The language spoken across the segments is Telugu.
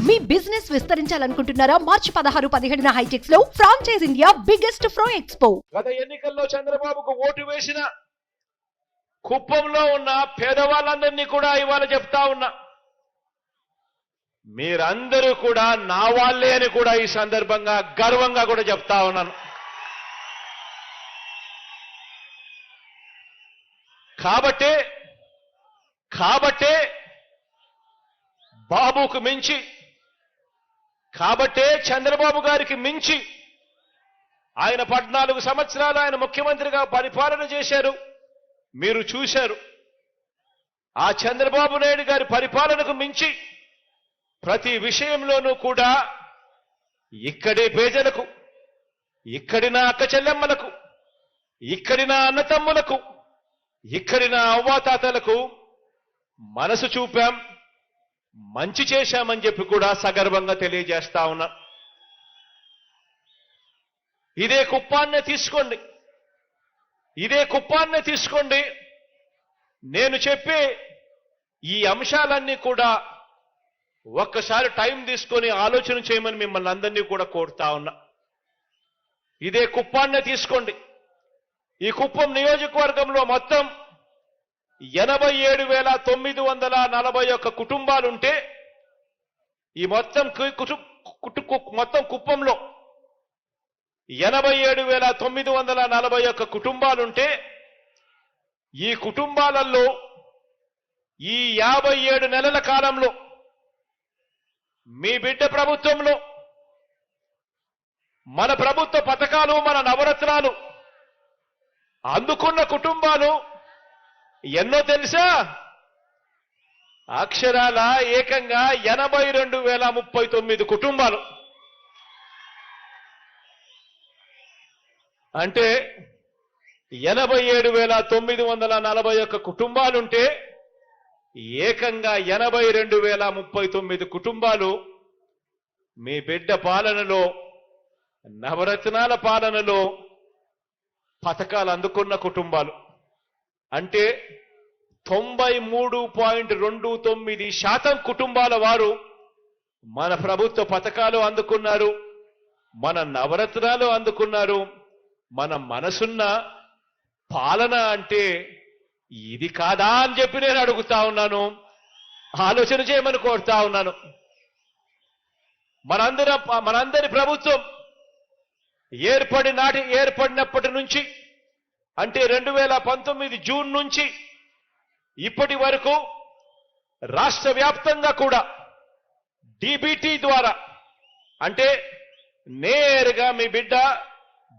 మీ బిజినెస్ విస్తరించాలనుకుంటున్నారా? మార్చి 16-17 హైటెక్స్ లో ఫ్రాంచైజ్ ఇండియా బిగ్గెస్ట్ ఫ్రో ఎక్స్పో. గత ఎన్నికల్లో చంద్రబాబుకు ఓటు వేసిన కుప్పంలో ఉన్న పేదవాళ్ళందరినీ కూడా ఇవాళ చెప్తా ఉన్నా, మీరందరూ కూడా నా వాళ్ళే అని కూడా ఈ సందర్భంగా గర్వంగా కూడా చెప్తా ఉన్నాను. కాబట్టే బాబుకు మించి, కాబట్టే చంద్రబాబు గారికి మించి ఆయన 14 సంవత్సరాలు ఆయన ముఖ్యమంత్రిగా పరిపాలన చేశారు. మీరు చూశారు. ఆ చంద్రబాబు నాయుడు గారి పరిపాలనకు మించి ప్రతి విషయంలోనూ కూడా ఇక్కడి పేదలకు, ఇక్కడి నా అక్క చెల్లెమ్మలకు, ఇక్కడి నా అన్నతమ్ములకు, ఇక్కడి నా అవ్వాతాతలకు మనసు చూపాం, మంచి చేశామని చెప్పి కూడా సగర్వంగా తెలియజేస్తా ఉన్నా. ఇదే కుప్పాన్నే తీసుకోండి. నేను చెప్పే ఈ అంశాలన్నీ కూడా ఒక్కసారి టైం తీసుకొని ఆలోచన చేయమని మిమ్మల్ని అందరినీ కూడా కోరుతా ఉన్నా. ఇదే కుప్పాన్నే తీసుకోండి. ఈ కుప్పం నియోజకవర్గంలో మొత్తం 87,941 కుటుంబాలుంటే, ఈ మొత్తం కుప్పంలో 87,941 కుటుంబాలుంటే, ఈ కుటుంబాలలో ఈ 57 నెలల కాలంలో మీ బిడ్డ ప్రభుత్వంలో మన ప్రభుత్వ పథకాలు, మన నవరత్నాలు అందుకున్న కుటుంబాలు ఎన్నో తెలుసా? అక్షరాల ఏకంగా 82,039 కుటుంబాలు. అంటే 87,941 కుటుంబాలుంటే ఏకంగా 82,039 కుటుంబాలు మీ బిడ్డ పాలనలో, నవరత్నాల పాలనలో పథకాలు అందుకున్న కుటుంబాలు. అంటే 93.29% కుటుంబాల వారు మన ప్రభుత్వ పథకాలు అందుకున్నారు, మన నవరత్నాలు అందుకున్నారు. మన మనసున్న పాలన అంటే ఇది కాదా అని చెప్పి నేను అడుగుతా ఉన్నాను. ఆలోచన చేయమని కోరుతా ఉన్నాను. మనందరి ప్రభుత్వం ఏర్పడినప్పటి నుంచి, అంటే 2019 జూన్ నుంచి ఇప్పటి వరకు రాష్ట్ర వ్యాప్తంగా కూడా డీబీటీ ద్వారా, అంటే నేరుగా మీ బిడ్డ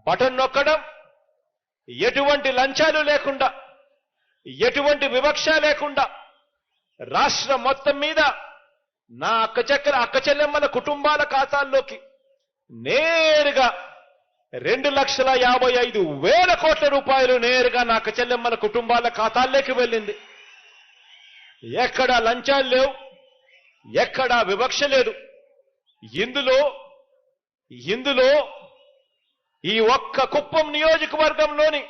బటన్ నొక్కడం, ఎటువంటి లంచాలు లేకుండా, ఎటువంటి వివక్ష లేకుండా రాష్ట్రం మొత్తం మీద నా అక్క చెల్లెమ్మల కుటుంబాల ఖాతాల్లోకి నేరుగా 2,55,000 కోట్ల రూపాయలు నేరుగా నా అక్క చెల్లెమ్మల కుటుంబాల ఖాతాల్లోకి వెళ్ళింది. ఎక్కడా లంచాలు లేవు, ఎక్కడా వివక్ష లేదు. ఇందులో ఈ ఒక్క కుప్పం నియోజకవర్గంలోని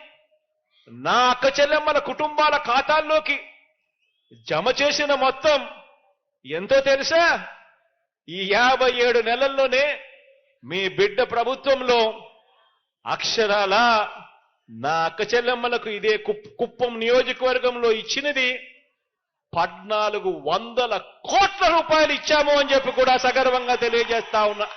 నా అక్క చెల్లెమ్మల కుటుంబాల ఖాతాల్లోకి జమ చేసిన మొత్తం ఎంతో తెలుసా? ఈ 57 నెలల్లోనే మీ బిడ్డ ప్రభుత్వంలో అక్షరాల నా అక్క చెల్లెమ్మలకు ఇదే కుప్పం నియోజకవర్గంలో ఇచ్చినది 1,400 కోట్ల రూపాయలు ఇచ్చాము అని చెప్పి కూడా సగర్వంగా తెలియజేస్తా ఉన్నా.